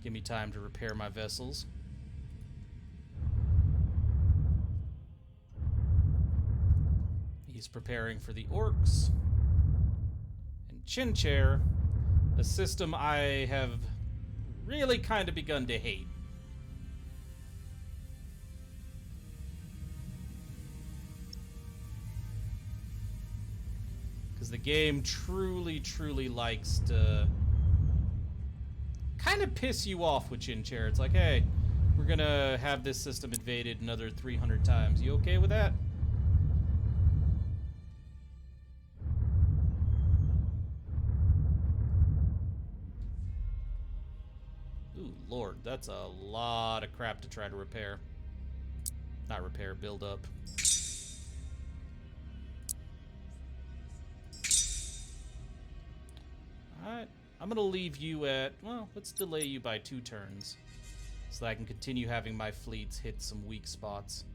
Give me time to repair my vessels. He's preparing for the orcs. And Chin Chair, a system I have really kind of begun to hate. Because the game truly, truly likes to kind of piss you off with Chin Chair. It's like, hey, we're gonna have this system invaded another 300 times. You okay with that? Ooh, Lord, that's a lot of crap to try to repair. Not repair, build up. Alright, I'm gonna leave you at, well, let's delay you by 2 turns. So that I can continue having my fleets hit some weak spots.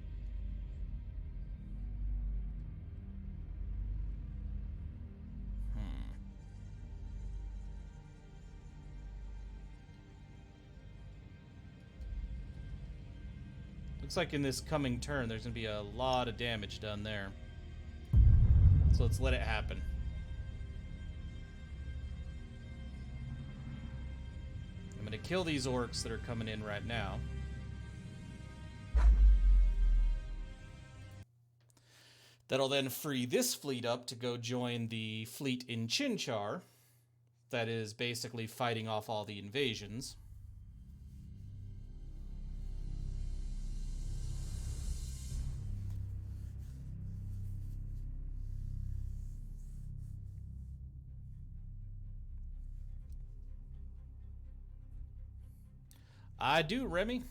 Looks like in this coming turn, there's going to be a lot of damage done there. So let's let it happen. I'm going to kill these orcs that are coming in right now. That'll then free this fleet up to go join the fleet in Chinchar that is basically fighting off all the invasions. I do, Remy.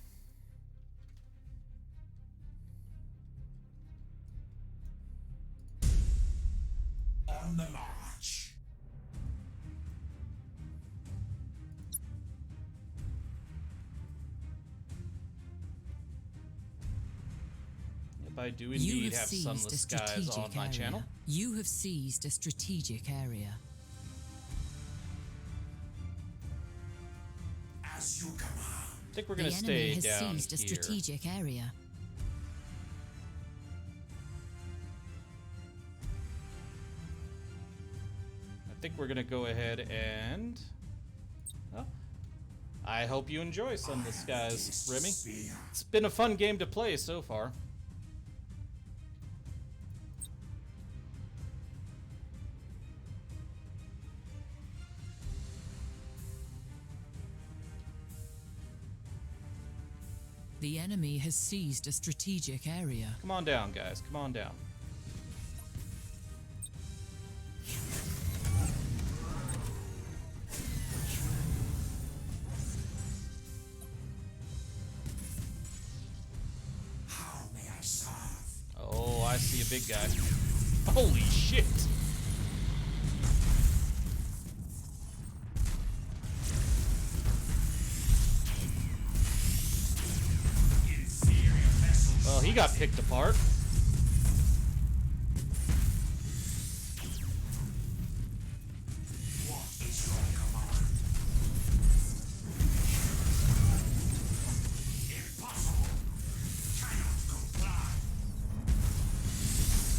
On the march. Yep, I do indeed have Sunless Skies on my channel. You have seized a strategic area. As you command. I think we're going to stay down here. The enemy has seized a strategic area. I think we're going to go ahead and... Well, I hope you enjoy Sunless Skies, Remy. It's been a fun game to play so far. The enemy has seized a strategic area. Come on down, guys. Come on down. How may I serve? Oh, I see a big guy. Holy shit! Well, he got picked apart. What is your command? Impossible. Cannot comply.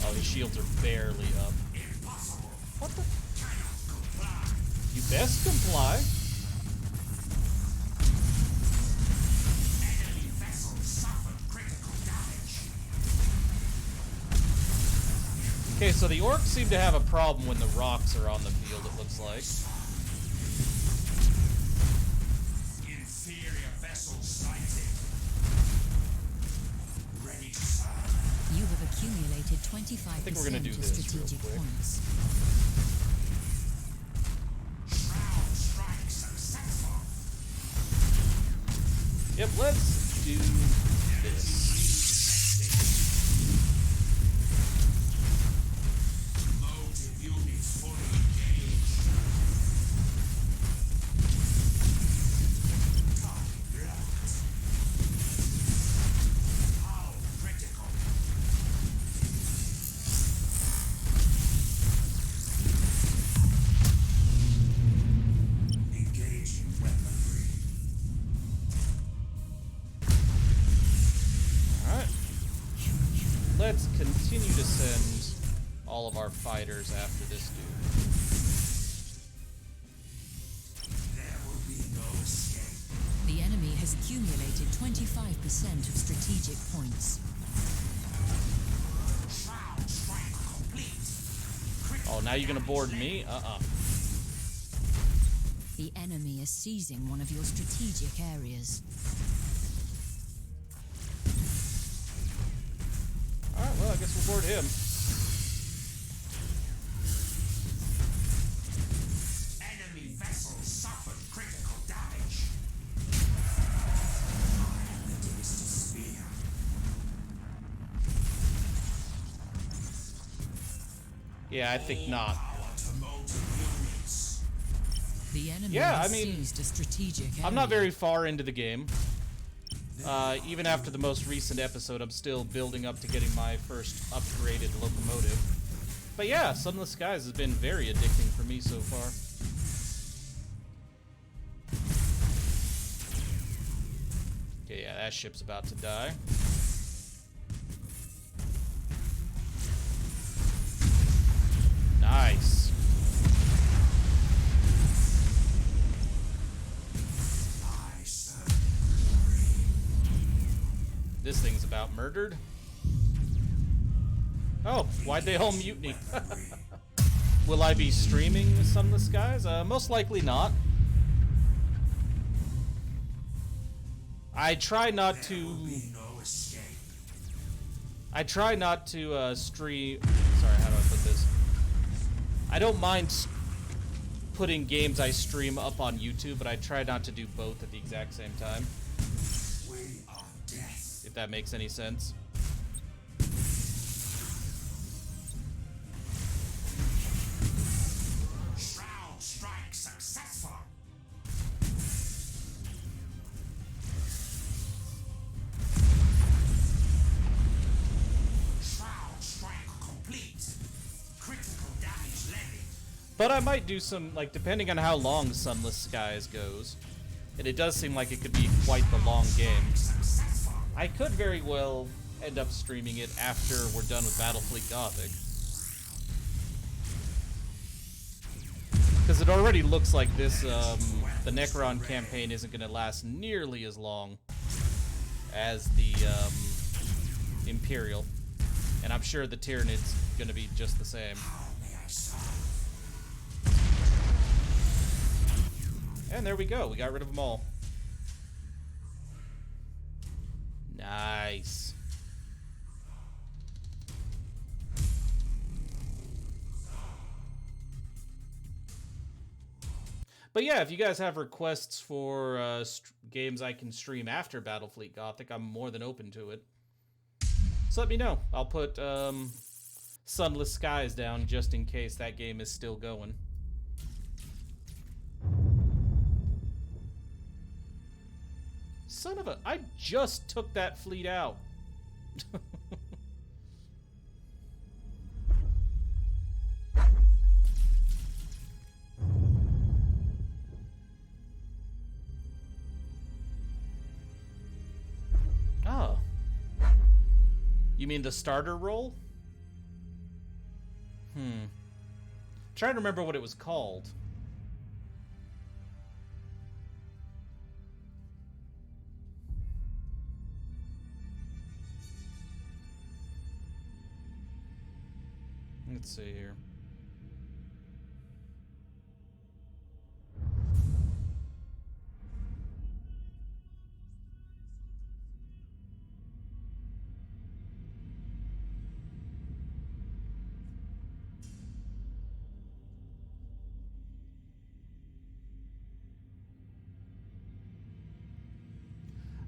Oh, his shields are barely up. Impossible. What the? Cannot comply. You best comply. Enemy vessel suffered critical damage. Okay, so the orcs seem to have a problem when the rocks are on the field, it looks like. Inferior vessel sighted. Ready to serve. You have accumulated 25% think we're gonna do of this real strategic quick. points. Shroud strike successful. Yep, let's do this. Motive units fully engaged. Target locked. How critical. Engaging weaponry. let's continue to send all of our fighters after this dude. There will be no escape. The enemy has accumulated 25% of strategic points. Shroud strike complete. Oh, now you're gonna board me? The enemy is seizing one of your strategic areas. Alright, well, I guess we'll board him. Enemy vessel suffered critical damage. I am the deepest spear. Yeah, I think not. Power to motive units. The enemy Yeah, has I mean, seized a strategic area. I'm not very far into the game. Even after the most recent episode, I'm still building up to getting my first upgraded locomotive. But yeah, Sunless Skies has been very addicting for me so far. Okay, yeah, that ship's about to die. Nice. I serve. This thing's about murdered. Oh, why'd they all mutiny? Will I be streaming Sunless Skies? Most likely not. I try not to... No escape. I try not to stream... Sorry, how do I put this? I don't mind putting games I stream up on YouTube, but I try not to do both at the exact same time. We are death. If that makes any sense. Shroud strike successful. Shroud strike complete. Critical damage levied. But I might do some, like, depending on how long Sunless Skies goes. And it does seem like it could be quite the long game. Successful. I could very well end up streaming it after we're done with Battlefleet Gothic. Because it already looks like this, the Necron campaign isn't going to last nearly as long as the Imperial. And I'm sure the Tyranids going to be just the same. How may I serve? And there we go. We got rid of them all. Nice. But yeah, if you guys have requests for games I can stream after Battlefleet Gothic, I'm more than open to it. So let me know. I'll put Sunless Skies down just in case that game is still going. Son of a... I just took that fleet out. Oh. You mean the starter role? Trying to remember what it was called. Let's see here.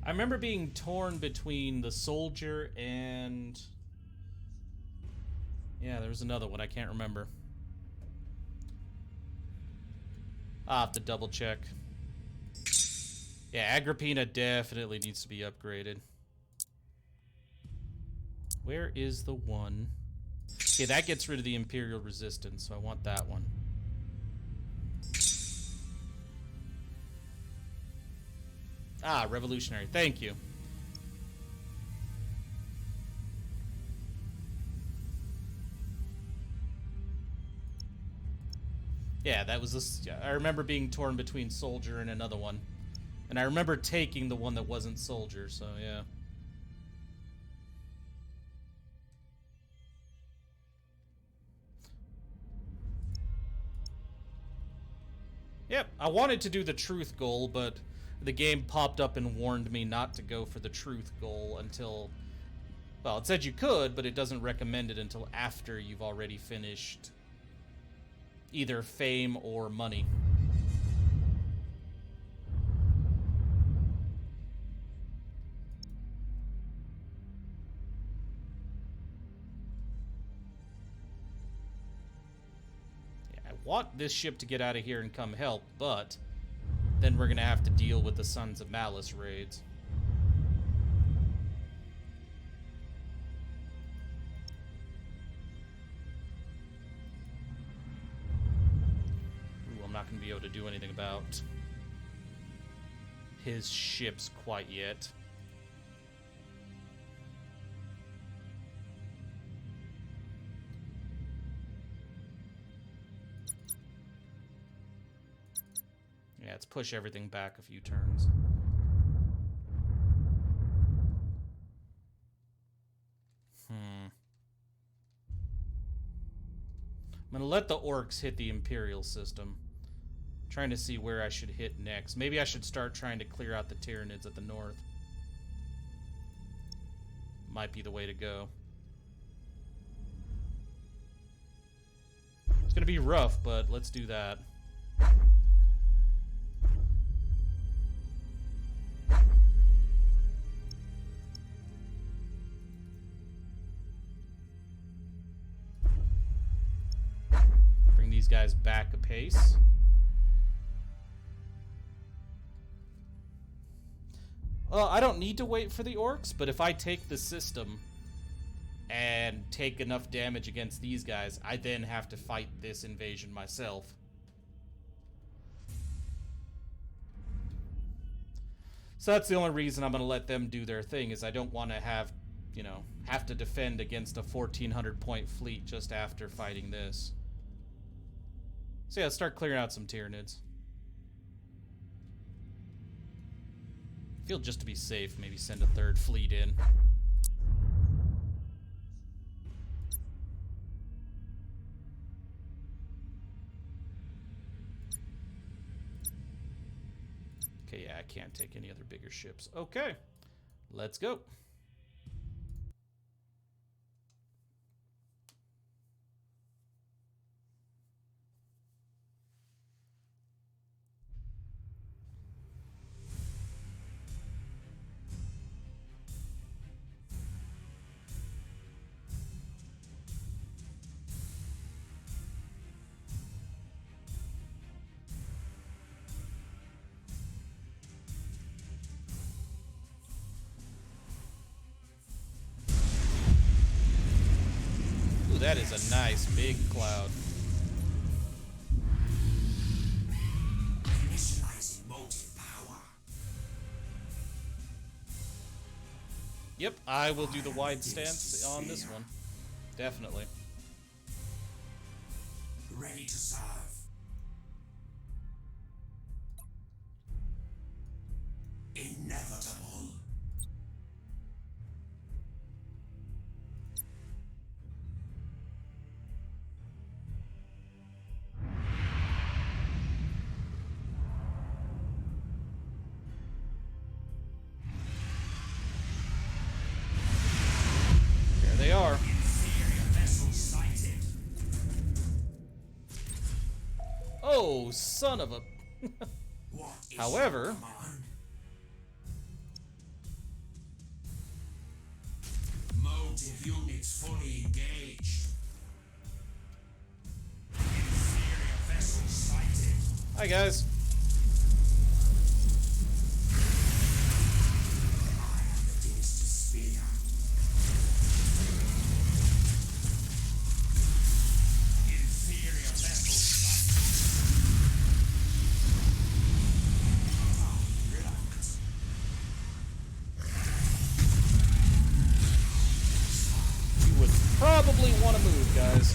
I remember being torn between the soldier and... Yeah, there was another one. I can't remember. I'll have to double check. Yeah, Agrippina definitely needs to be upgraded. Where is the one? Okay, that gets rid of the Imperial Resistance, so I want that one. Ah, Revolutionary. Thank you. Yeah, that was I remember being torn between soldier and another one. And I remember taking the one that wasn't soldier, so yeah. Yep, I wanted to do the truth goal, but the game popped up and warned me not to go for the truth goal until... Well, it said you could, but it doesn't recommend it until after you've already finished either fame or money. Want this ship to get out of here and come help, but then we're gonna have to deal with the Sons of Malice raids. Ooh, I'm not gonna be able to do anything about his ships quite yet. Yeah, let's push everything back a few turns. I'm gonna let the orcs hit the Imperial system. I'm trying to see where I should hit next. Maybe I should start trying to clear out the Tyranids at the north. Might be the way to go. It's gonna be rough, but let's do that. These guys back a pace. I don't need to wait for the orcs, but if I take the system and take enough damage against these guys, I then have to fight this invasion myself. So that's the only reason I'm going to let them do their thing, is I don't want to have, you know, have to defend against a 1,400 point fleet just after fighting this. So yeah, let's start clearing out some Tyranids. I feel just to be safe, maybe send a third fleet in. Okay, yeah, I can't take any other bigger ships. Okay, let's go. That is a nice big cloud. Initializing motive power. Yep, I will do the wide stance on this one. Definitely. Ready to serve. Inevitable. They are. Inferior vessel sighted. Oh, son of a... What is However... your command? Motive units fully engaged. Inferior vessel sighted. Hi, guys. I am the dynasty spear. Inferior vessel sighted. Relax. You would probably want to move, guys.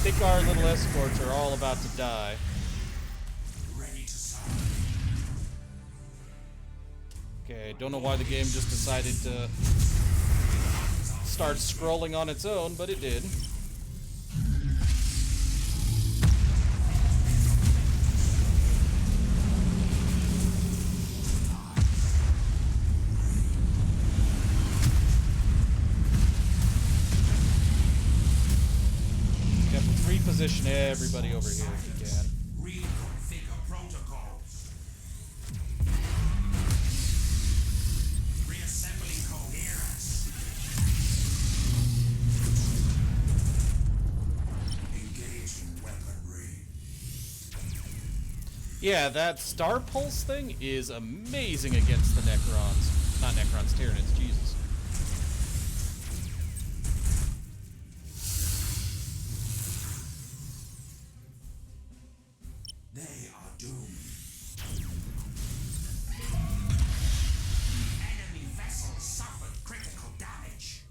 think our little escorts are all about to die. Ready to serve. Okay, don't know why the game just decided to start scrolling on its own, but it did. Reposition everybody over here if you can. Reconfigure protocols. Reassembling coherence. Engaging weaponry. Yeah, that Star Pulse thing is amazing against the Necrons. Not Necrons, Tyranids, Jesus. They are doomed. Enemy vessel suffered critical damage.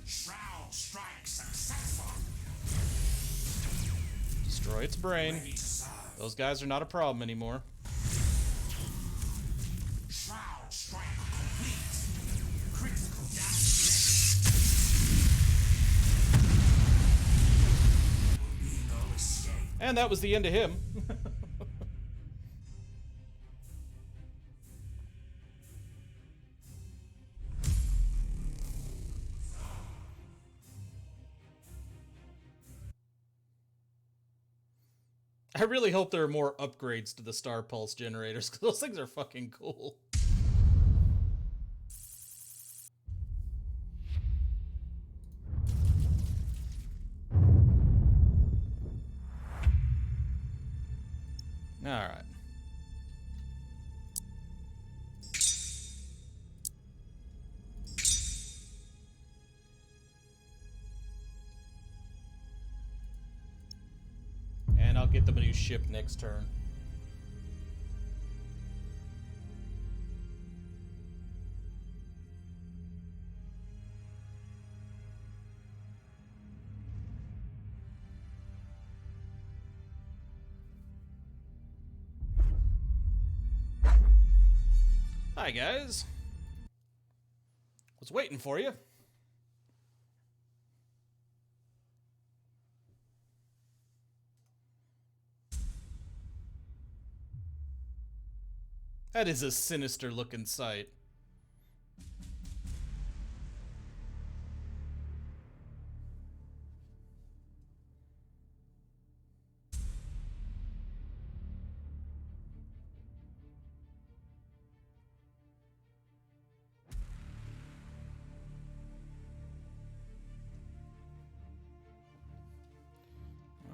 Shroud strike successful. Destroy its brain. Ready to serve. Those guys are not a problem anymore. Shroud strike complete. Critical damage level. Will be no escape. And that was the end of him. I really hope there are more upgrades to the Star Pulse generators, because those things are fucking cool. Alright. And I'll get them a new ship next turn. Hi guys. Was waiting for you. That is a sinister looking sight.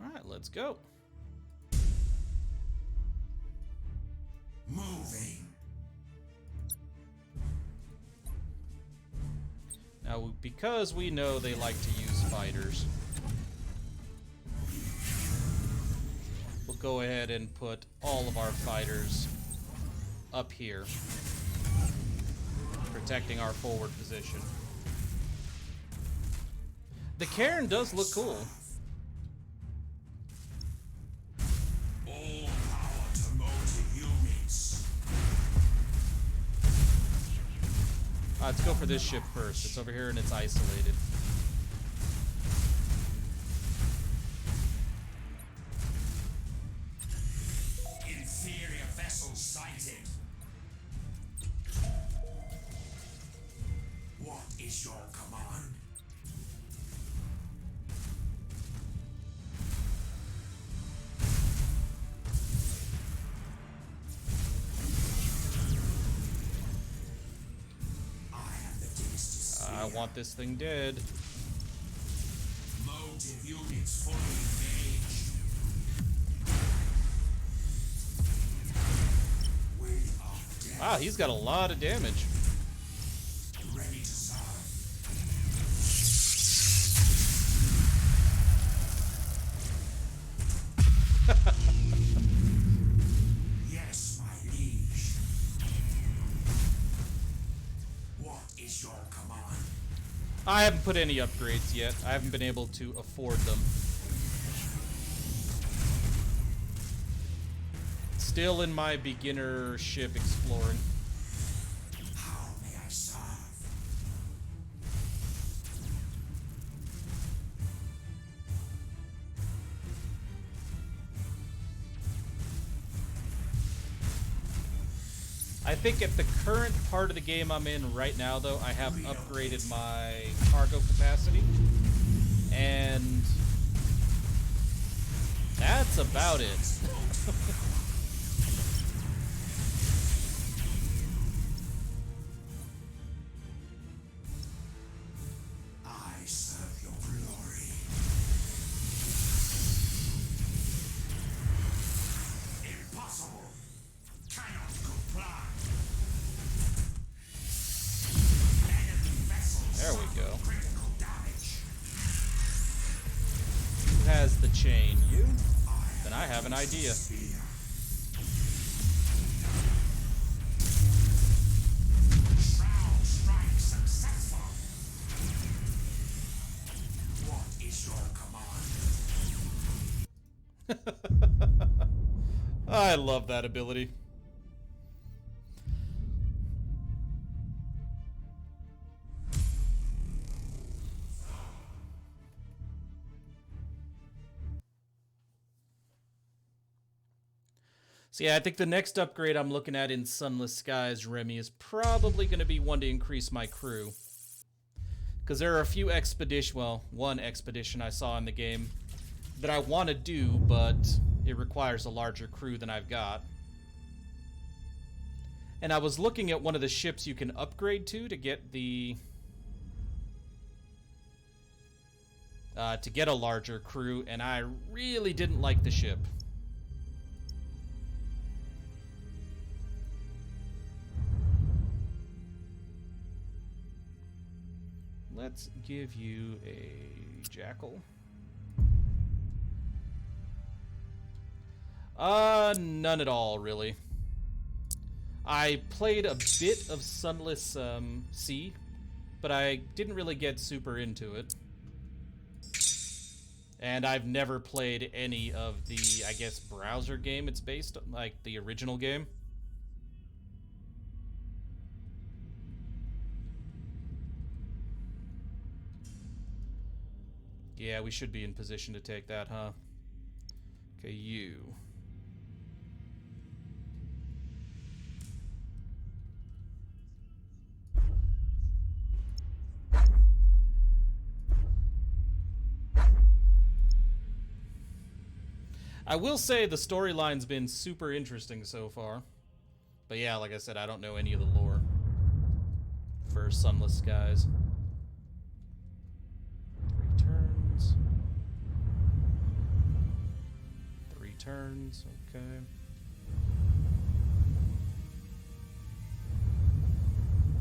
All right, let's go. Moving. Now, because we know they like to use fighters, we'll go ahead and put all of our fighters up here, protecting our forward position. The Cairn does look cool. All power to motive units. Let's go for this ship first. It's over here and it's isolated. Inferior vessel sighted. What is your command? I want this thing dead. Motive units fully engaged. We are dead. Wow, he's got a lot of damage. Ready to serve. Yes, my liege. I haven't put any upgrades yet. I haven't been able to afford them. Still in my beginner ship exploring. How may I serve? I think at the current part of the game I'm in right now, though, I have upgraded my cargo capacity. And that's about it. I serve your glory. Impossible. Cannot comply. Enemy vessels There we go. suffer critical damage. Who has the chain? You? Then I have an idea. Shroud strike successful. What is your command? I love that ability. So yeah, I think the next upgrade I'm looking at in Sunless Skies, Remy, is probably going to be one to increase my crew. Because there are a few one expedition I saw in the game that I want to do, but it requires a larger crew than I've got. And I was looking at one of the ships you can upgrade to get the... to get a larger crew, and I really didn't like the ship. Let's give you a Jackal. None at all, really. I played a bit of Sunless Sea, but I didn't really get super into it. And I've never played any of the, I guess, browser game it's based on, like the original game. Yeah, we should be in position to take that, huh? Okay, you. I will say the storyline's been super interesting so far. But yeah, like I said, I don't know any of the lore for Sunless Skies. 3 turns. 3 turns, okay.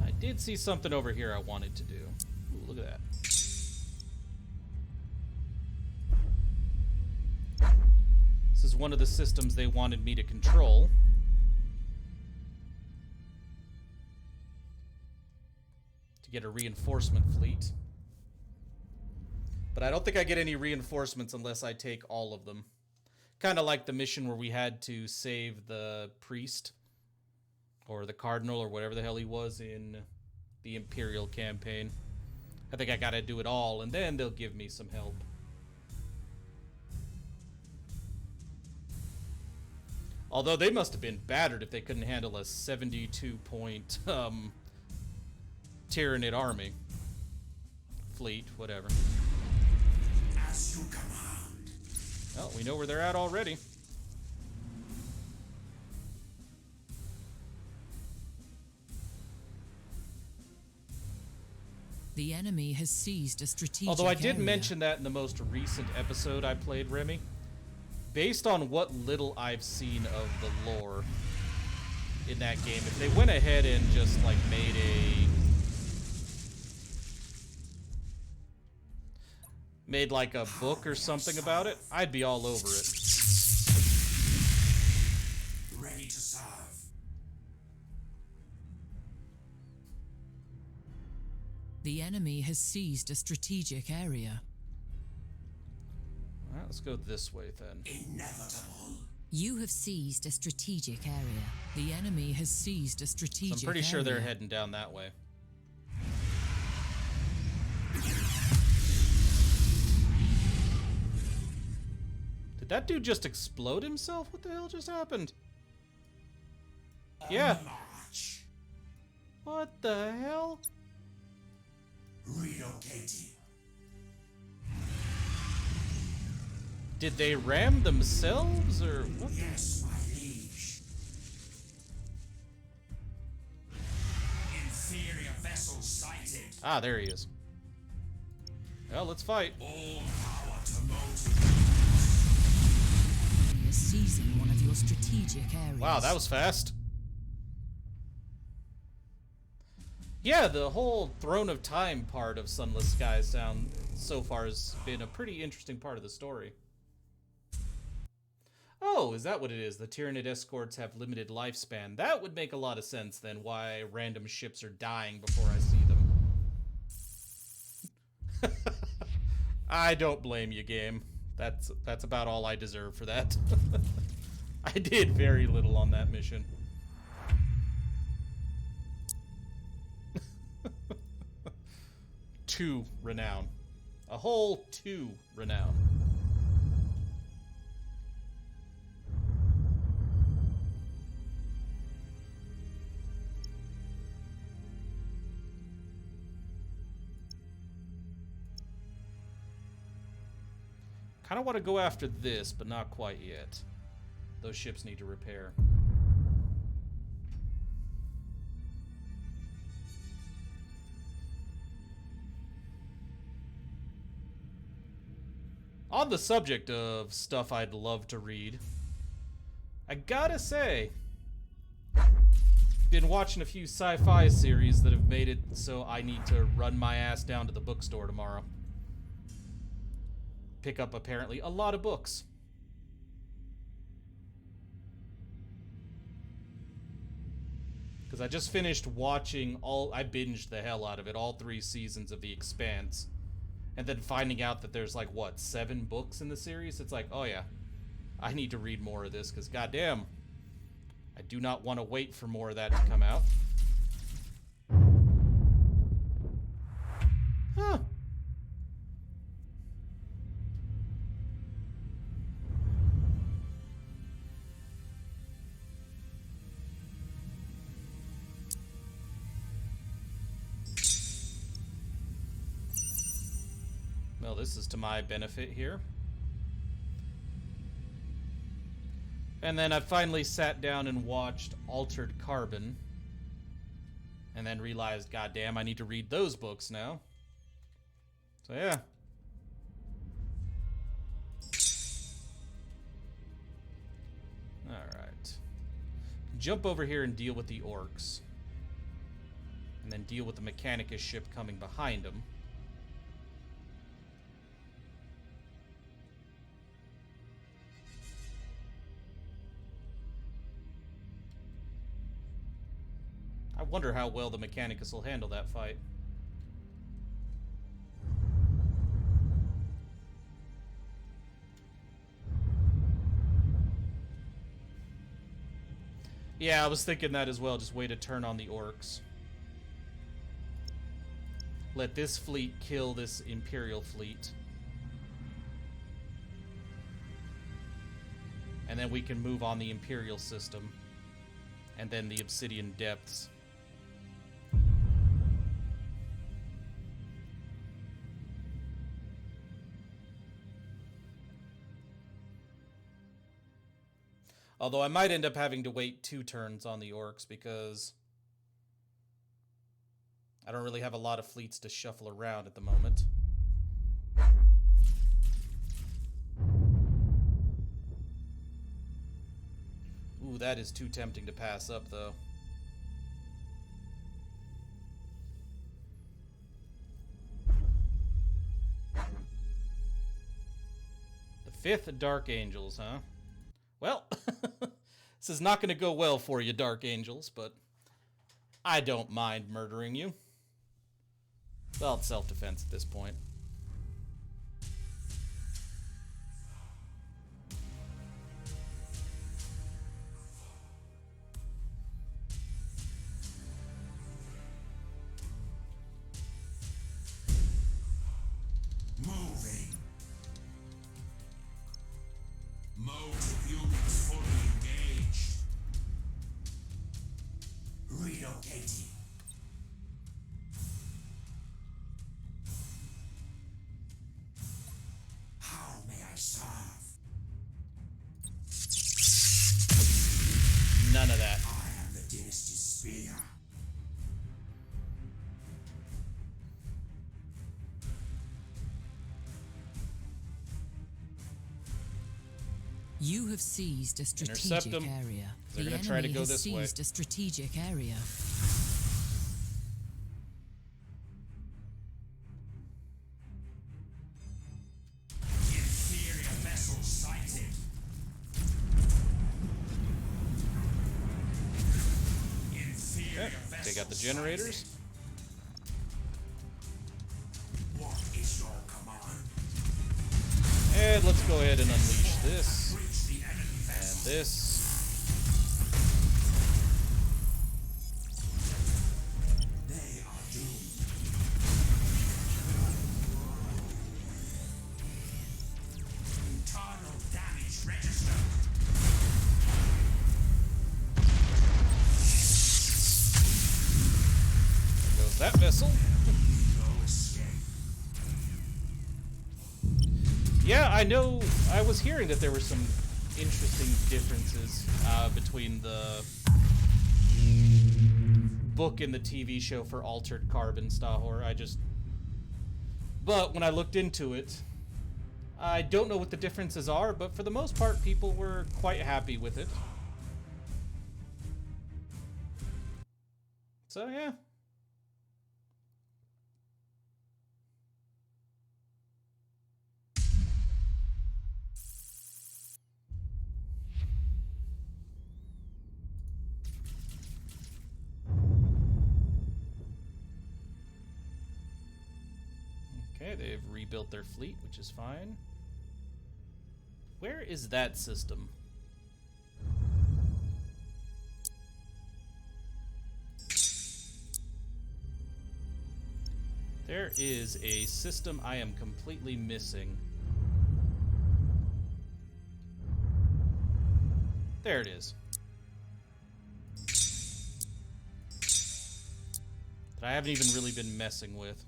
I did see something over here I wanted to do. Ooh, look at that. This is one of the systems they wanted me to control. To get a reinforcement fleet. But I don't think I get any reinforcements unless I take all of them. Kind of like the mission where we had to save the priest. Or the cardinal, or whatever the hell he was in the Imperial campaign. I think I gotta do it all, and then they'll give me some help. Although they must have been battered if they couldn't handle a 72-point Tyranid army. Fleet, whatever. As you command. Well, we know where they're at already. The enemy has seized a strategic Although I did area. mention that in the most recent episode I played, Remy. Based on what little I've seen of the lore in that game, if they went ahead and just like made like a book or something about it, I'd be all over it. Ready to serve. The enemy has seized a strategic area. All right, let's go this way then. Inevitable. You have seized a strategic area. The enemy has seized a So strategic I'm pretty sure they're area. heading down that way. Did that dude just explode himself? What the hell just happened? Yeah. March. What the hell? Relocating. Did they ram themselves or what? Yes, my liege. Inferior vessel sighted. Ah, there he is. Well, let's fight. All power to motive. The enemy is seizing one of your strategic areas. Wow, that was fast. Yeah, the whole Throne of Time part of Sunless Skies sound so far has been a pretty interesting part of the story. Oh, is that what it is? The Tyranid escorts have limited lifespan. That would make a lot of sense then, why random ships are dying before I see them. I don't blame you, game. That's about all I deserve for that. I did very little on that mission. Two renown. A whole 2 renown. Kind of want to go after this, but not quite yet. Those ships need to repair. On the subject of stuff I'd love to read, I gotta say, been watching a few sci-fi series that have made it so I need to run my ass down to the bookstore tomorrow. Pick up apparently a lot of books. Because I just finished watching I binged the hell out of it, all 3 seasons of The Expanse. And then finding out that there's like, what, 7 books in the series? It's like, oh yeah, I need to read more of this because goddamn, I do not want to wait for more of that to come out. Huh. Well, this is to my benefit here. And then I finally sat down and watched Altered Carbon. And then realized, goddamn, I need to read those books now. So yeah. Alright. Jump over here and deal with the orcs. And then deal with the Mechanicus ship coming behind them. I wonder how well the Mechanicus will handle that fight. Yeah, I was thinking that as well. Just wait a turn on the orcs. Let this fleet kill this Imperial fleet. And then we can move on the Imperial system. And then the Obsidian Depths. Although I might end up having to wait 2 turns on the orcs because I don't really have a lot of fleets to shuffle around at the moment. Ooh, that is too tempting to pass up, though. The 5th Dark Angels, huh? Well, this is not going to go well for you, Dark Angels, but I don't mind murdering you. Well, it's self-defense at this point. Moving. Motive units fully engaged. Relocating. How may I serve? None of that. I am the dynasty's spear. You have seized a Intercept strategic them. area. They're The gonna try to enemy go has this way. seized a strategic area. Inferior vessel sighted. Inferior Okay, vessel take out the generators. sighted. What is your command? And let's go ahead and unleash this. Reach the enemy And vessel. this. They are doomed. Internal damage registered. There goes that vessel. No escape. Yeah, I know. I was hearing that there were some interesting differences between the book and the TV show for Altered Carbon Stahor. But when I looked into it, I don't know what the differences are, but for the most part, people were quite happy with it. So, yeah. Okay, they've rebuilt their fleet, which is fine. Where is that system? There is a system I am completely missing. There it is. That I haven't even really been messing with.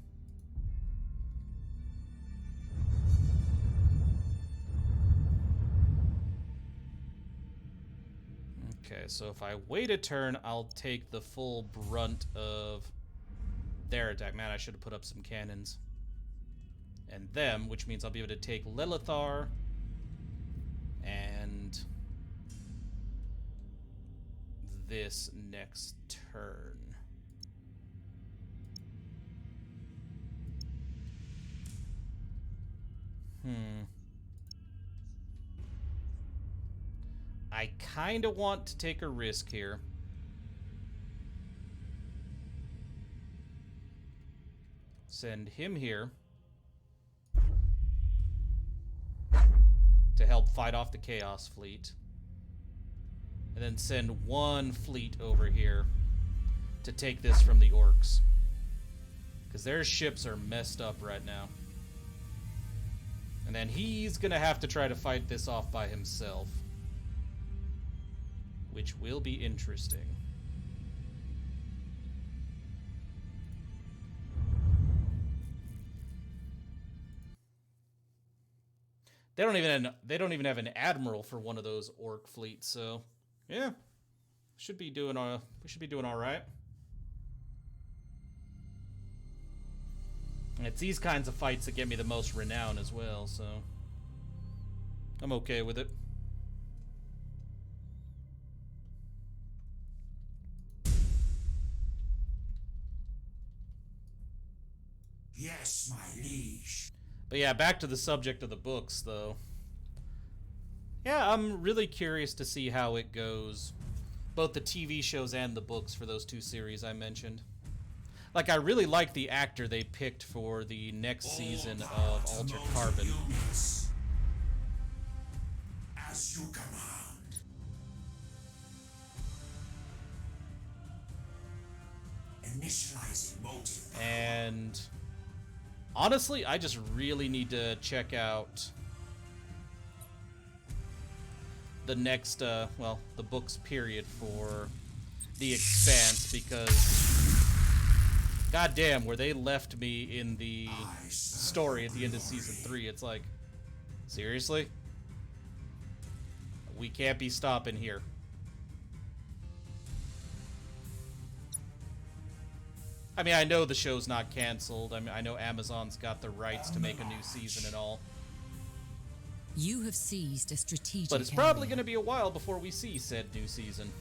Okay, so if I wait a turn, I'll take the full brunt of their attack. Man, I should have put up some cannons. And them, which means I'll be able to take Lilithar and this next turn. I kind of want to take a risk here. Send him here to help fight off the Chaos Fleet. And then send one fleet over here to take this from the Orcs. Because their ships are messed up right now. And then he's going to have to try to fight this off by himself. Which will be interesting. They don't even have an admiral for one of those orc fleets, so yeah. We should be doing all right. And it's these kinds of fights that get me the most renown as well, so I'm okay with it. Yes, my liege. But yeah, back to the subject of the books, though. Yeah, I'm really curious to see how it goes. Both the TV shows and the books for those two series I mentioned. Like, I really like the actor they picked for the next season of Altered Carbon. As you command. Initializing motive. And honestly, I just really need to check out the next, well, the books period for The Expanse, because goddamn, where they left me in the story at the end of season 3, it's like, seriously? We can't be stopping here. I mean, I know the show's not canceled. I mean, I know Amazon's got the rights to make a new season and all. You have seized a strategic But it's probably going to be a while before we see said new season.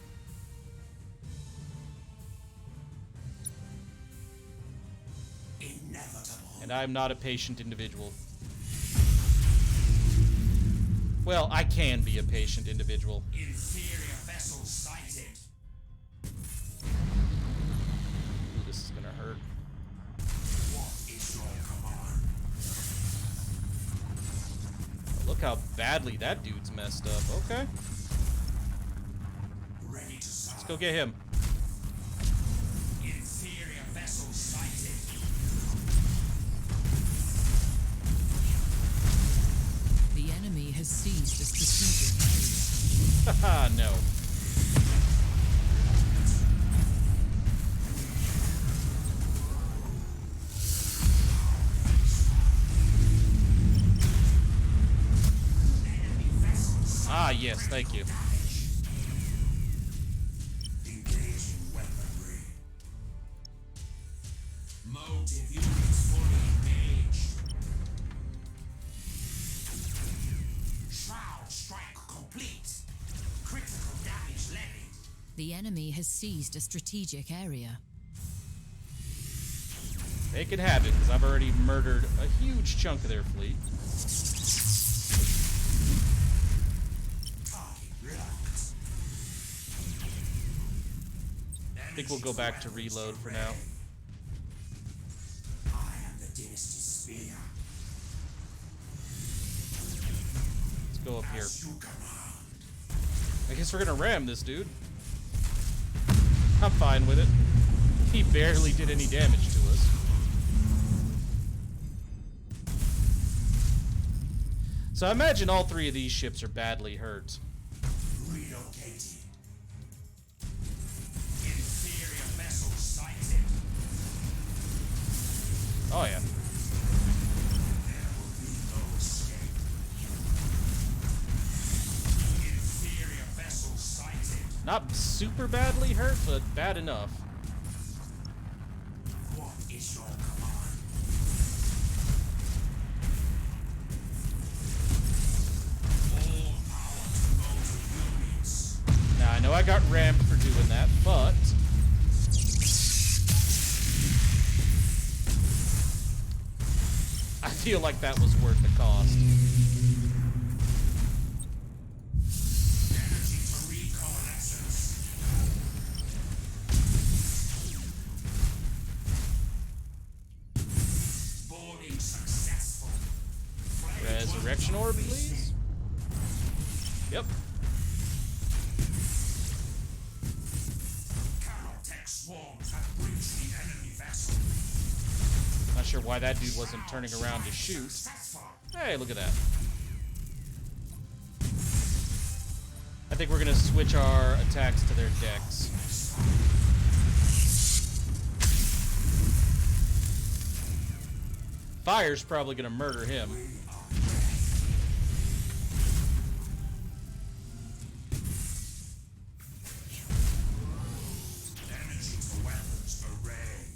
Inevitable. And I'm not a patient individual. Well, I can be a patient individual. Inferior vessel sighted. Ooh, this is gonna hurt. What is your command? Look how badly that dude's messed up. Okay, Ready to serve. let's go get him. Inferior vessel sighted. The enemy has seized a strategic area. Haha, no. Ah, yes, thank you. Engaging weaponry. Motive units fully engaged. Shroud strike complete. Critical damage levied. The enemy has seized a strategic area. They can have it, because I've already murdered a huge chunk of their fleet. I think we'll go back to reload for now. I am the Dynasty Spear. Let's go up here. As you command. I guess we're gonna ram this dude. I'm fine with it. He barely did any damage to us. So I imagine all 3 of these ships are badly hurt. Relocating. Inferior vessel sighted. Oh yeah. There will be no escape. Inferior vessel sighted. Not super badly hurt, but bad enough. What is your command? All power to motor units. Now I know I got rammed for doing that, but I feel like that was worth the cost. Energy to recoalescence. Boarding successful. Resurrection orb, please. Yep. Carotech swarms have breached the enemy vessel. Not sure why that dude wasn't turning around to shoot. Successful. Hey, look at that. I think we're gonna switch our attacks to their decks. Fire's probably gonna murder him. Energy to weapons array.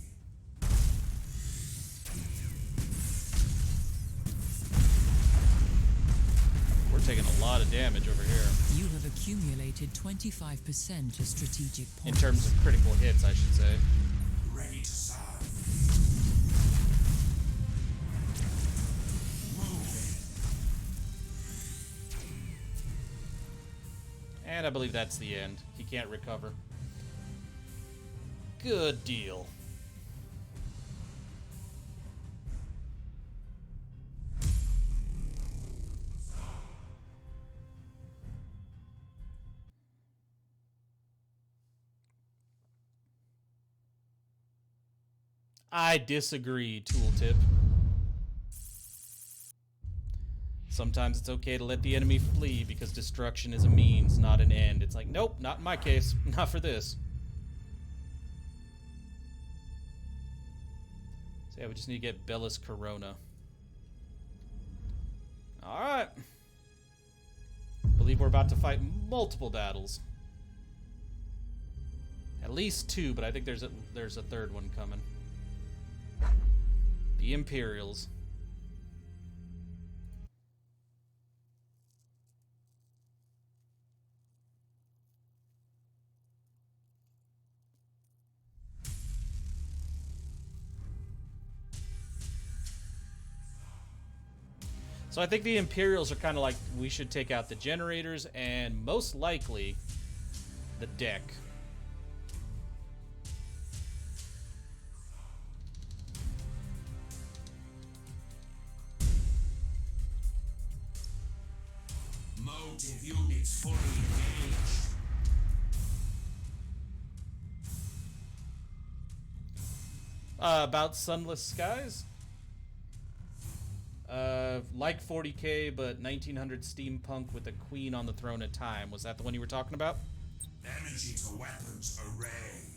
We're taking a lot of damage over here. You have accumulated 25% of strategic In points. terms of critical hits, I should say. Ready to serve. Moving. And I believe that's the end. He can't recover. Good deal. I disagree, tooltip. Sometimes it's okay to let the enemy flee because destruction is a means, not an end. It's like, nope, not in my case. Not for this. So yeah, we just need to get Bellis Corona. Alright. Believe we're about to fight multiple battles. At least 2, but I think there's a third one coming. The Imperials. So I think the Imperials are kind of like, we should take out the generators and most likely the deck. Motive units fully engaged. About Sunless Skies. Like 40k, but 1900 steampunk with a queen on the throne at time. Was that the one you were talking about? Energy to weapons array.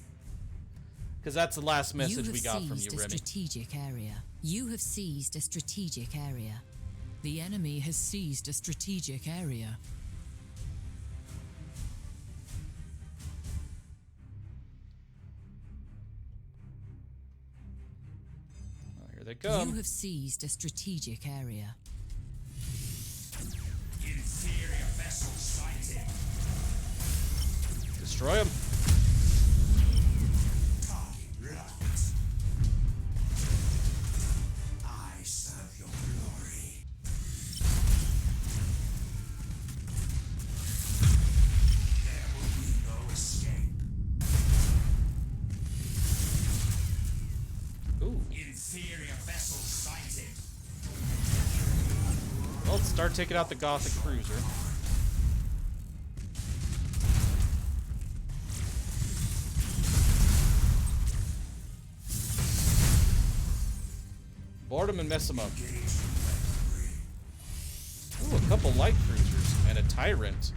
Because that's the last message we got from you, You have seized a Remy. strategic area. You have seized a strategic area. The enemy has seized a strategic area. Oh, here they come. You have seized a strategic area. Inferior vessel sighted. Destroy them. Target locked. I serve your glory. There will be no escape. Ooh. Inferior vessel sighted. Well, let's start taking out the Gothic cruiser. Board him and mess him up. Ooh, a couple light cruisers and a tyrant.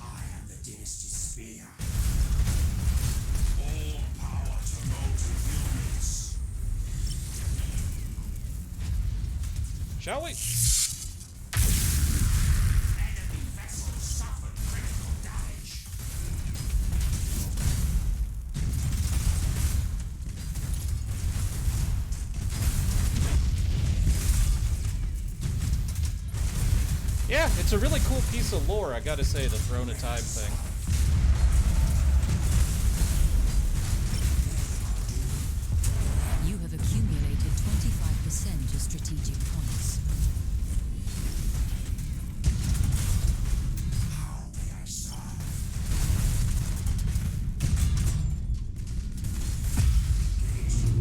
I am the Dynasty's spear. All power to motive units. Shall we? Enemy vessels suffered critical damage. Yeah, it's a really cool piece of lore, I gotta say, the Throne of Time thing. You have accumulated 25% of strategic points. How may I serve?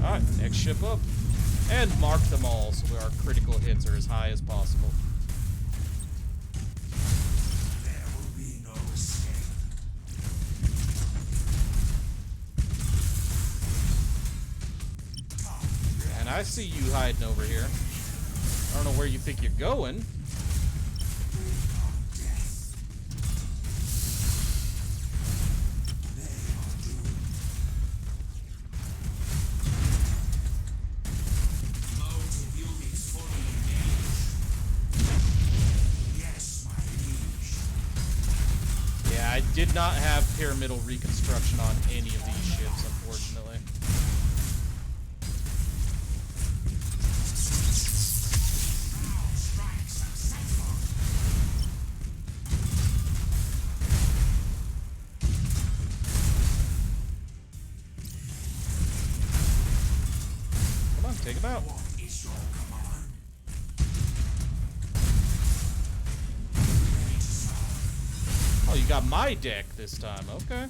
Alright, next ship up. And mark them all so our critical hits are as high as possible. There will be no escape. And I see you hiding over here. I don't know where you think you're going. Motive units fully engaged. Yes, my liege. Yeah, I did not have pyramidal reconstruction on any of these ships, unfortunately. Strike successful. Come on, take him out. What is your command? Ready to serve. Oh, you got my deck this time. Okay. I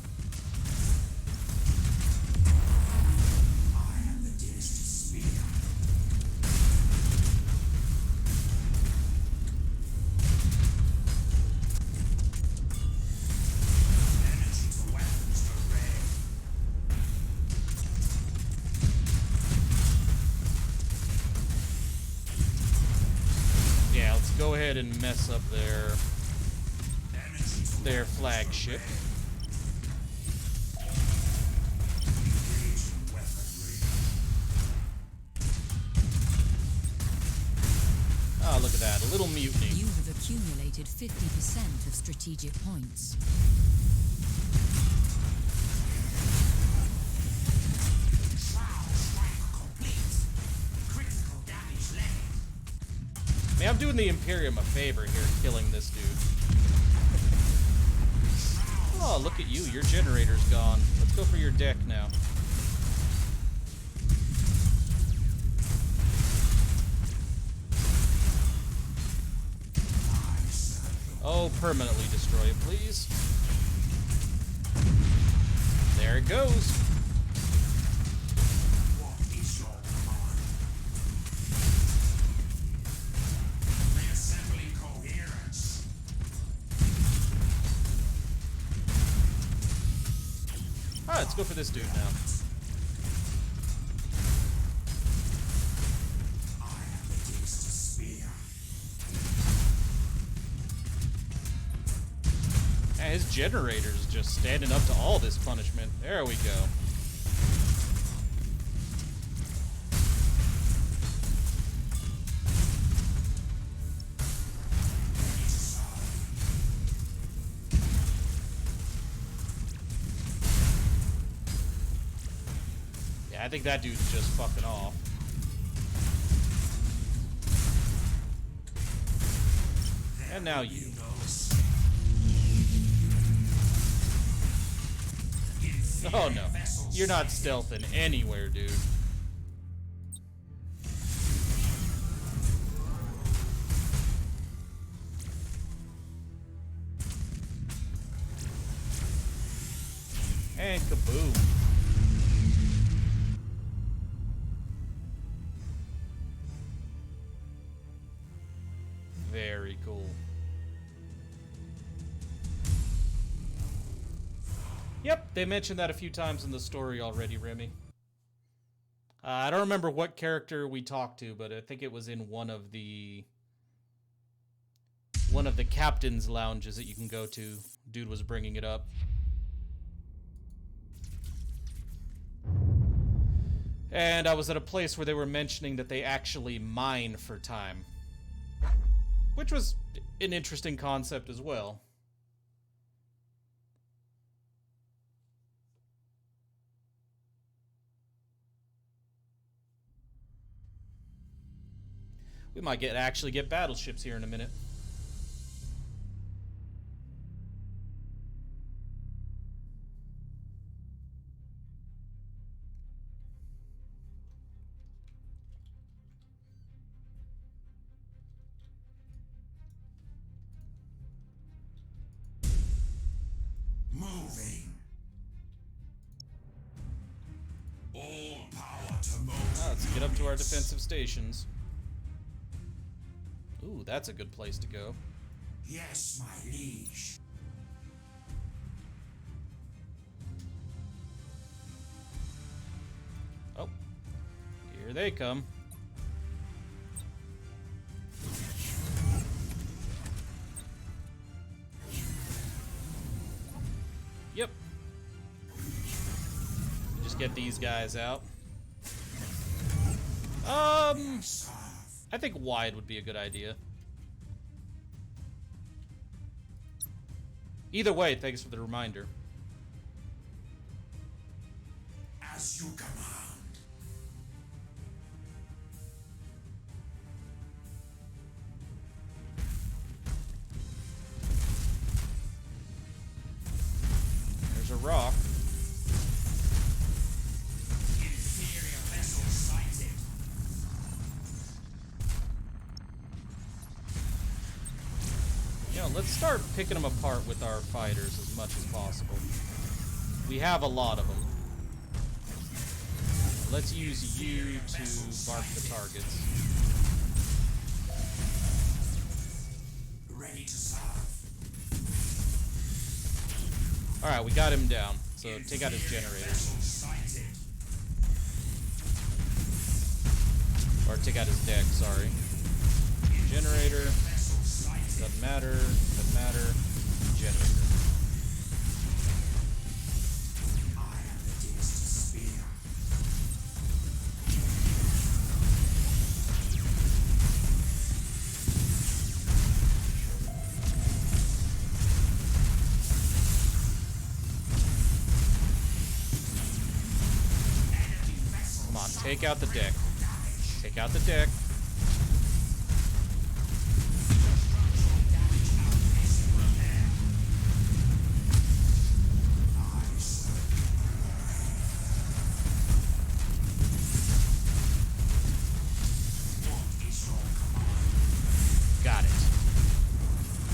am the Dynasty's spear. Energy to go ahead and mess up their flagship. Oh, look at that. A little mutiny. You have accumulated 50% of strategic points. I mean, I'm doing the Imperium a favor here, killing this dude. Oh, look at you. Your generator's gone. Let's go for your deck now. Oh, permanently destroy it, please. There it goes. Alright, let's go for this dude now. Man, his generator's just standing up to all this punishment. There we go. Yeah, I think that dude's just fucking off. And now you. Oh no, you're not stealthing anywhere, dude. And kaboom. Very cool. Yep, they mentioned that a few times in the story already, Remy. I don't remember what character we talked to, but I think it was in one of the captain's lounges that you can go to. Dude was bringing it up. And I was at a place where they were mentioning that they actually mine for time, which was an interesting concept as well. We might actually get battleships here in a minute. Moving. All power to move. Let's get up to our defensive stations. Ooh, that's a good place to go. Yes, my liege. Oh, here they come. Yep. Just get these guys out. I think wide would be a good idea. Either way, thanks for the reminder. As you command. There's a rock. Inferior vessel sighted. You know, let's start picking them apart with our fighters as much as possible. We have a lot of them. Let's use you to mark the targets. Ready to serve. Alright, we got him down. So take out his generators. Or take out his deck, sorry. Generator. Doesn't matter. Doesn't matter. Generator. I am the deepest spear. Come on, take out the deck. Take out the deck. Got it.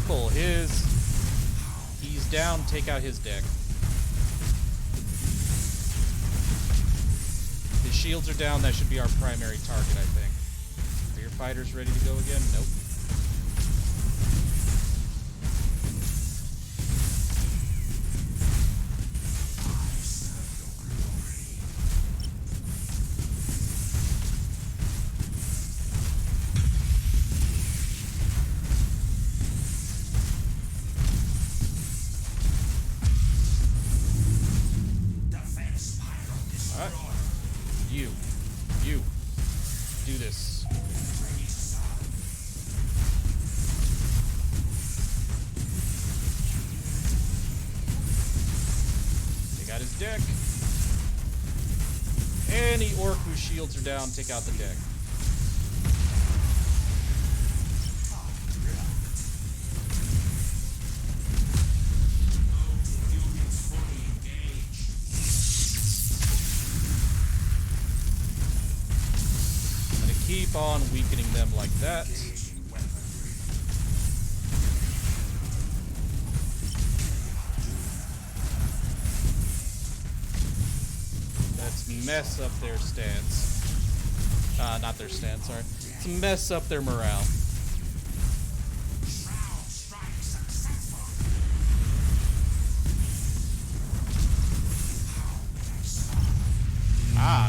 Pull his. He's down. Take out his deck. His shields are down. That should be our primary target, I think. Are your fighters ready to go again? Nope. You. Do this. Take out his deck. Any orc whose shields are down, take out the deck. Keep on weakening them like that. Let's mess up their stance. Not their stance, sorry. Let's mess up their morale.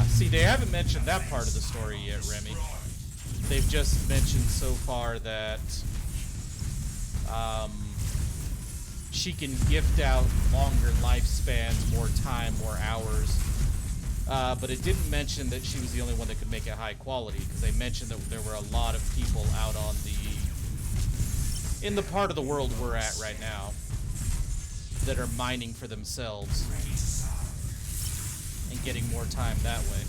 See, they haven't mentioned that part of the story yet, Remy. They've just mentioned so far that she can gift out longer lifespans, more time, more hours. But it didn't mention that she was the only one that could make it high quality, because they mentioned that there were a lot of people out on in the part of the world we're at right now that are mining for themselves and getting more time that way.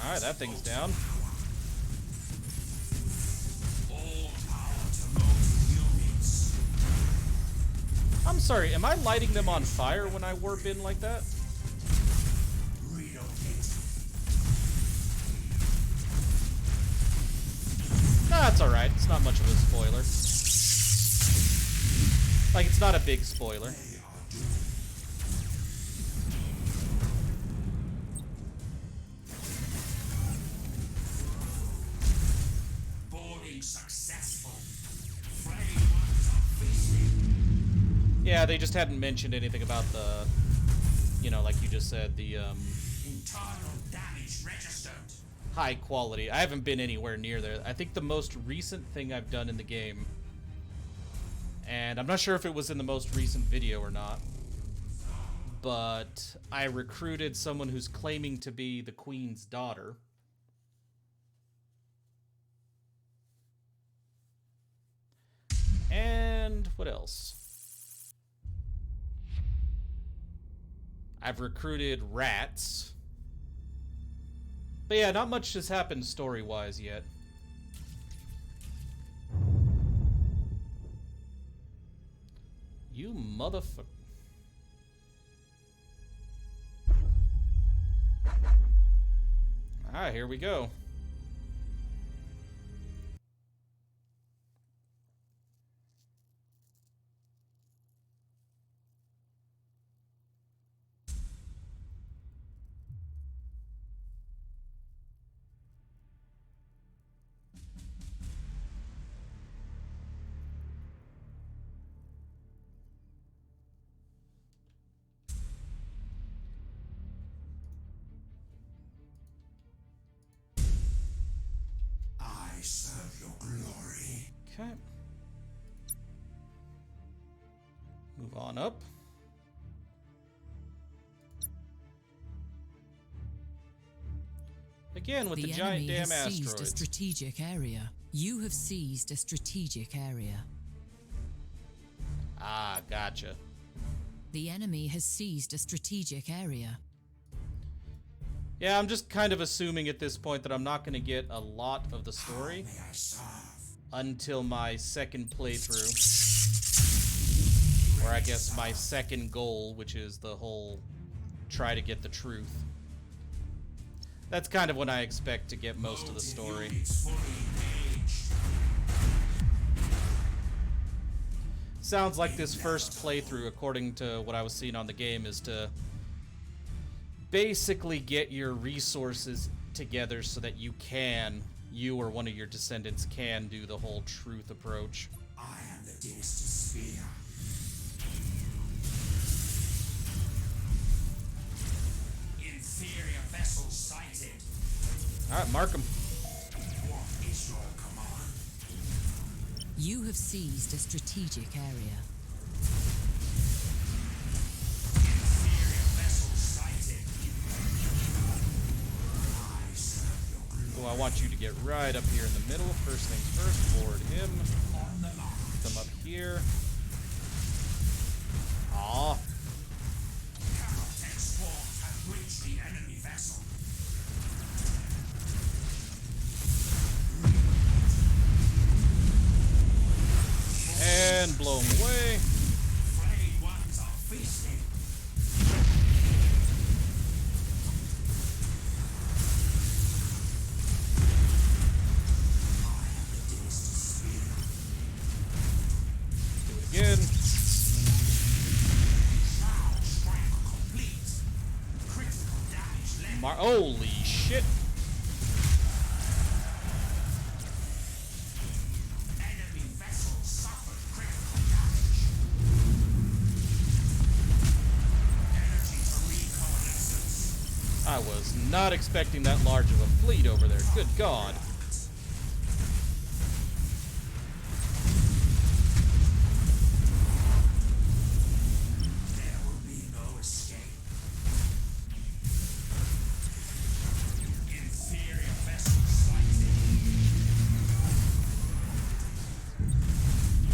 Alright, that thing's down. I'm sorry, am I lighting them on fire when I warp in like that? Nah, it's alright. It's not much of a spoiler. Like, it's not a big spoiler. Yeah, they just hadn't mentioned anything about the, you know, like you just said, the, internal damage registered. High quality. I haven't been anywhere near there. I think the most recent thing I've done in the game, and I'm not sure if it was in the most recent video or not, but I recruited someone who's claiming to be the Queen's daughter. And what else? I've recruited rats. But yeah, not much has happened story-wise yet. You motherfucker. Alright, here we go. I serve your glory. Okay. Move on up. Again with the giant enemy damn has seized a asteroids. strategic area. You have seized a strategic area. Ah, gotcha. The enemy has seized a strategic area. Yeah, I'm just kind of assuming at this point that I'm not going to get a lot of the story May I serve? until my second playthrough. Or I guess my second goal, which is the whole try to get the truth. That's kind of when I expect to get most of the story. Units fully engaged. Sounds like this first playthrough, according to what I was seeing on the game, is to basically get your resources together so that you or one of your descendants can do the whole truth approach. I am the dynasty sphere. Inferior vessel sighted. Alright, mark them. What is your command? You have seized a strategic area. Inferior vessel sighted. I serve your glory. Well, I want you to get right up here in the middle. First things first, board him. On the mark. Them up here. Aw. Caratech swarms have breached the enemy vessel. And blow him away. Flayed ones are feasting. I am the dynasty sphere. Do it again. Shroud strike complete. Critical damage led. Holy shit. Enemy vessel suffered critical damage. Energy to recoalescence. I was not expecting that large of a fleet over there. Good God. There will be no escape. Inferior vessel sighted.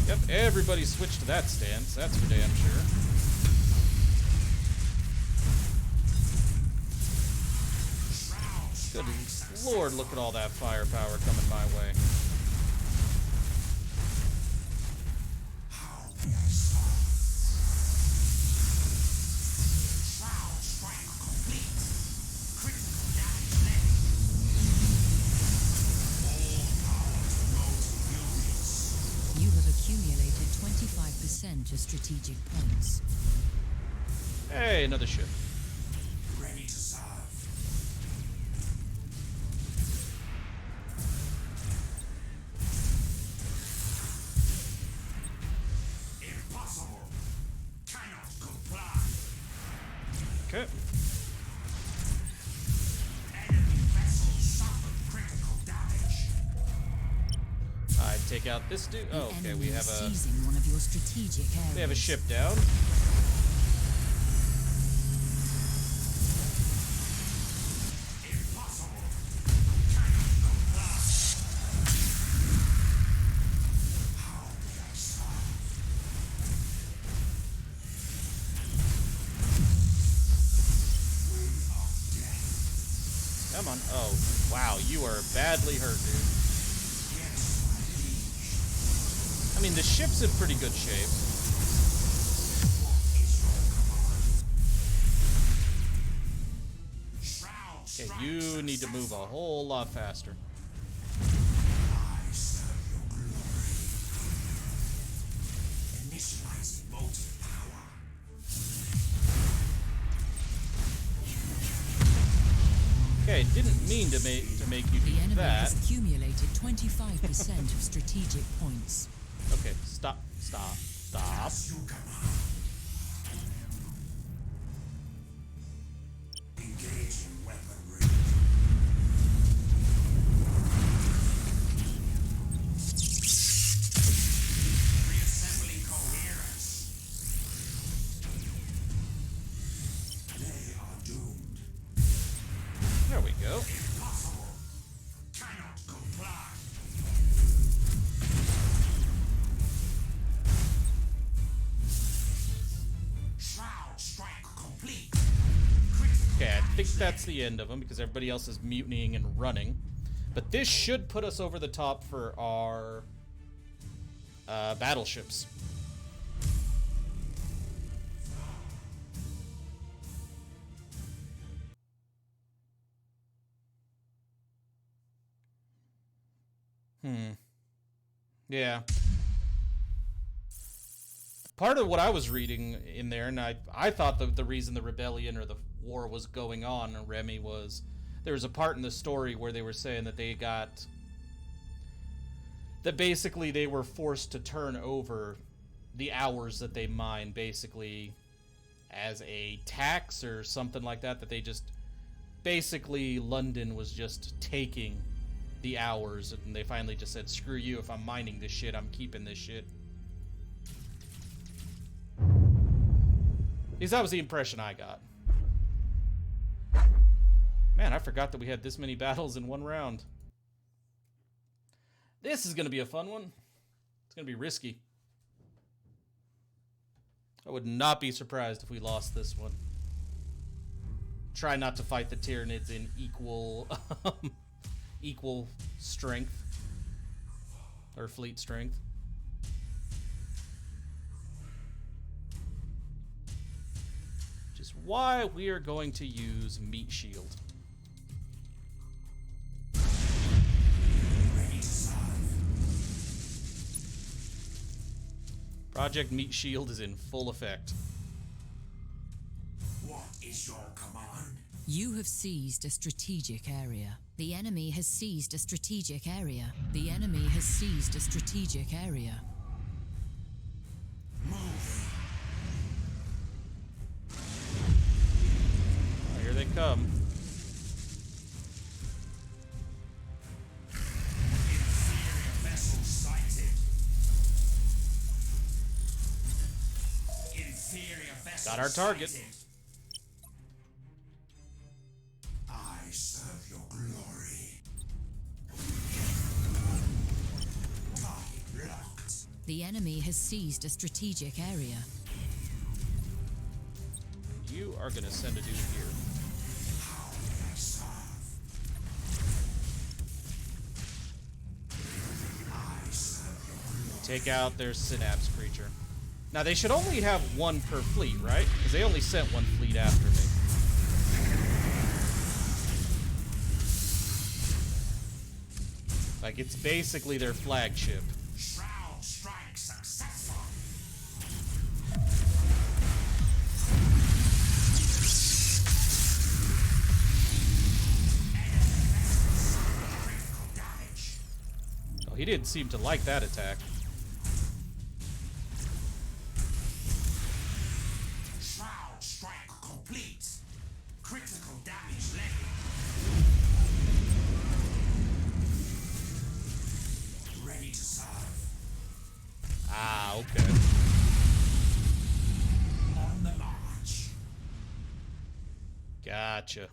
Yep, everybody switched to that stance. That's for damn sure. Shroud Good strike Lord, look at all that firepower coming my way. How may I serve? Shroud strike complete. Critical damage led. All power to those furious. You have accumulated 25% of strategic points. Hey, another ship. Ready to serve. Impossible. Cannot comply. Okay. Enemy vessel suffered critical damage. I take out this dude. The Oh, okay, enemy we have is a seizing one of your strategic areas. we have a ship down. Impossible. Cannot comply. How may I serve? Wind of death. Come on. Oh, wow, you are badly hurt, dude. Yes, my liege. I mean, the ship's in pretty good shape. What is your command? Shroud Okay, strike you need to move a successful. whole lot faster. I serve your glory. Initializing motive power. Okay, didn't mean to make you do The enemy that. has accumulated 25% of strategic points. Okay, stop. As you command. Engaging weaponry. that's the end of them because everybody else is mutinying and running. But this should put us over the top for our battleships. Yeah. Part of what I was reading in there, and I thought that the reason the rebellion or the war was going on, Remy, was there was a part in the story where they were saying that that basically they were forced to turn over the hours that they mine basically as a tax or something like that, that they just basically London was just taking the hours, and they finally just said, screw you, if I'm mining this shit, I'm keeping this shit. At least that was the impression I got. Man, I forgot that we had this many battles in one round. This is going to be a fun one. It's going to be risky. I would not be surprised if we lost this one. Try not to fight the Tyranids in equal strength. Or fleet strength. Which is why we are going to use Meat Shield. Project Meat Shield is in full effect. What is your command? You have seized a strategic area. The enemy has seized a strategic area. The enemy has seized a strategic area. Move. Oh, here they come. Inferior vessel sighted. Inferior vessel Got our target. sighted. I serve your glory. Target locked. The enemy has seized a strategic area. You are going to send a dude here. How may I serve? I serve your glory. Take out their synapse creature. Now, they should only have one per fleet, right? Because they only sent one fleet after me. Like, it's basically their flagship. Shroud strike successful. Enemy vessel suffered critical damage. Oh, he didn't seem to like that attack. Shroud strike complete. Critical damage levied. Ready to serve. Ah, okay. On the march. Gotcha.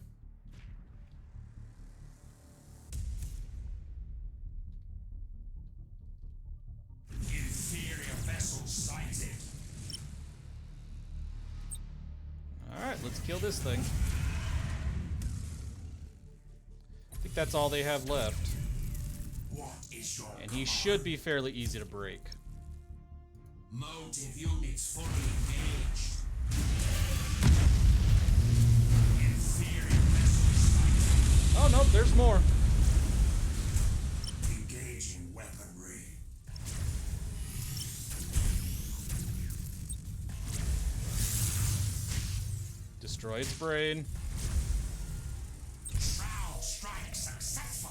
Inferior vessel sighted. Alright, let's kill this thing. I think that's all they have left. What is your And he command? should be fairly easy to break. Motive units fully engaged. Inferior vessel sighted. Oh, no, there's more. Engaging weaponry. Destroy its brain. Shroud strike successful.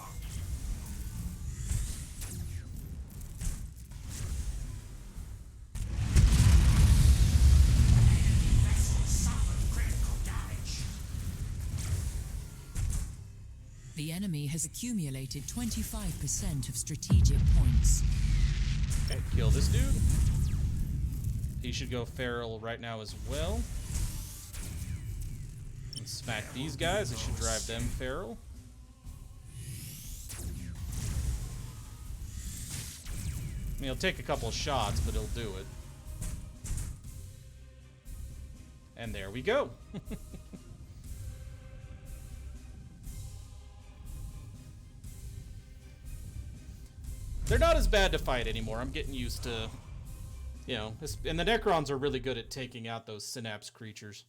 Enemy vessel suffered critical damage. The enemy has accumulated 25% of strategic points. Okay, kill this dude. He should go feral right now as well. And smack these guys. It should drive them feral. I mean, he'll take a couple of shots, but he'll do it. And there we go. They're not as bad to fight anymore. I'm getting used to, you know, and the Necrons are really good at taking out those synapse creatures.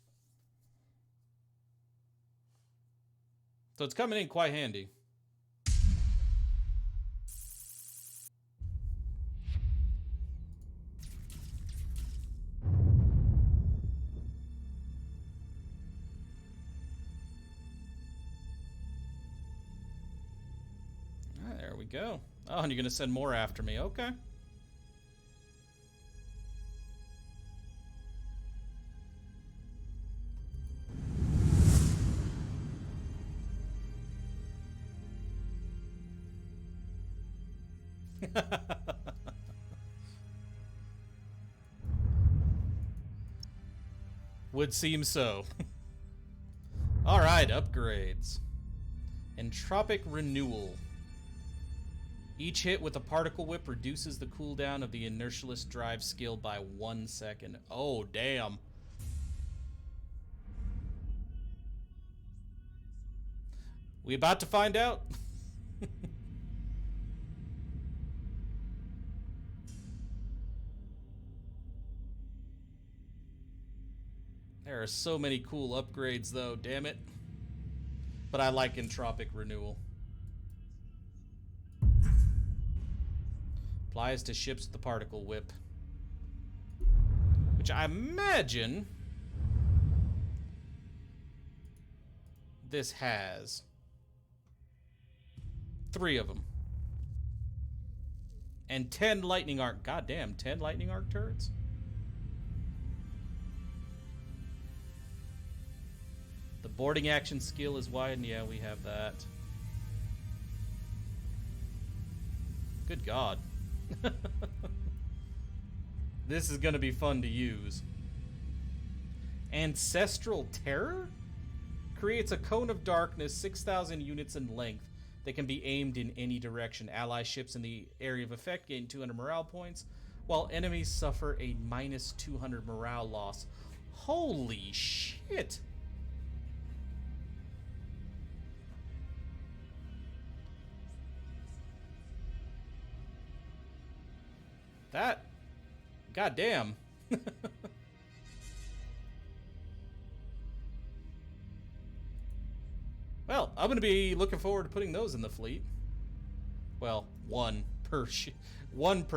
So it's coming in quite handy. There we go. Oh, and you're going to send more after me. Okay. Would seem so. All right, upgrades. Entropic Renewal. Each hit with a particle whip reduces the cooldown of the inertialist drive skill by 1 second. Oh, damn. We about to find out? There are so many cool upgrades, though, damn it. But I like Entropic Renewal. Applies to ships with the particle whip. Which I imagine this has 3 of them. And 10 lightning arc. Goddamn, 10 lightning arc turrets? The boarding action skill is widened. Yeah, we have that. Good God. This is going to be fun to use. Ancestral Terror? Creates a cone of darkness 6,000 units in length that can be aimed in any direction. Ally ships in the area of effect gain 200 morale points, while enemies suffer a minus 200 morale loss. Holy shit! That, goddamn. Well, I'm going to be looking forward to putting those in the fleet. Well, one per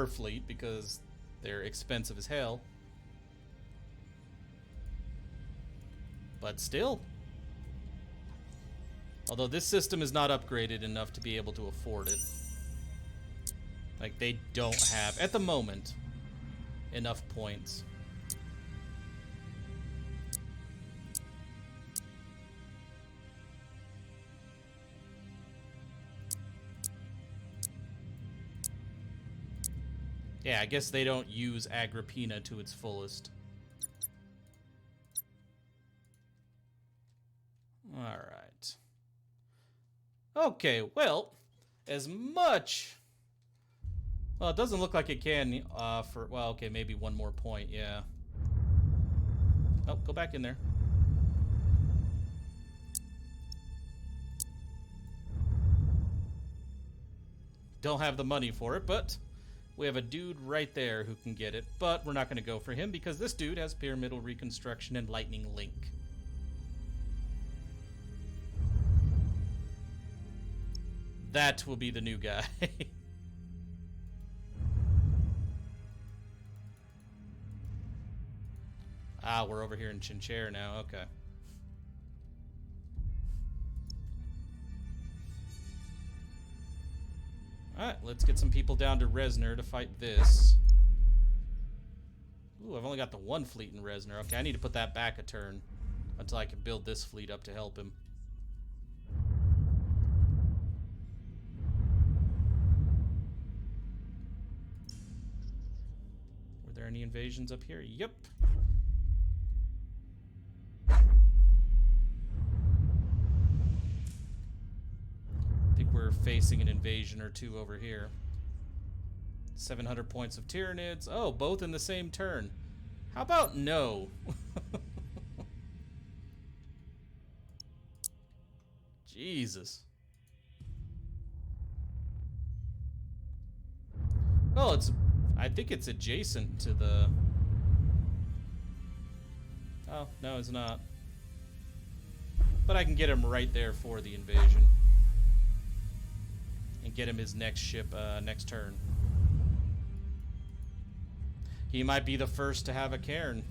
fleet because they're expensive as hell. But still. Although this system is not upgraded enough to be able to afford it. Like, they don't have, at the moment, enough points. Yeah, I guess they don't use Agrippina to its fullest. Alright. Okay, well, as much... Well, it doesn't look like it can for... Well, okay, maybe one more point, yeah. Oh, go back in there. Don't have the money for it, but we have a dude right there who can get it. But we're not going to go for him because this dude has Pyramidal Reconstruction and Lightning Link. That will be the new guy. Ah, we're over here in Chinchera now. Okay. Alright, let's get some people down to Resner to fight this. Ooh, I've only got the one fleet in Resner. Okay, I need to put that back a turn until I can build this fleet up to help him. Were there any invasions up here? Yep. I think we're facing an invasion or two over here. 700 points of Tyranids. Oh, both in the same turn. How about no? Jesus. Well, it's... I think it's adjacent to the... Oh, no, it's not. But I can get him right there for the invasion. And get him his next ship, next turn. He might be the first to have a cairn.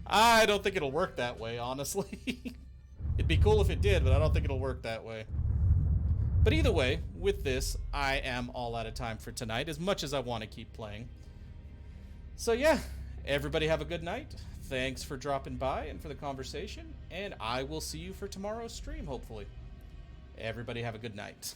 I don't think it'll work that way, honestly. It'd be cool if it did, but I don't think it'll work that way. But either way, with this, I am all out of time for tonight, as much as I want to keep playing. So yeah, everybody have a good night. Thanks for dropping by and for the conversation, and I will see you for tomorrow's stream, hopefully. Everybody have a good night.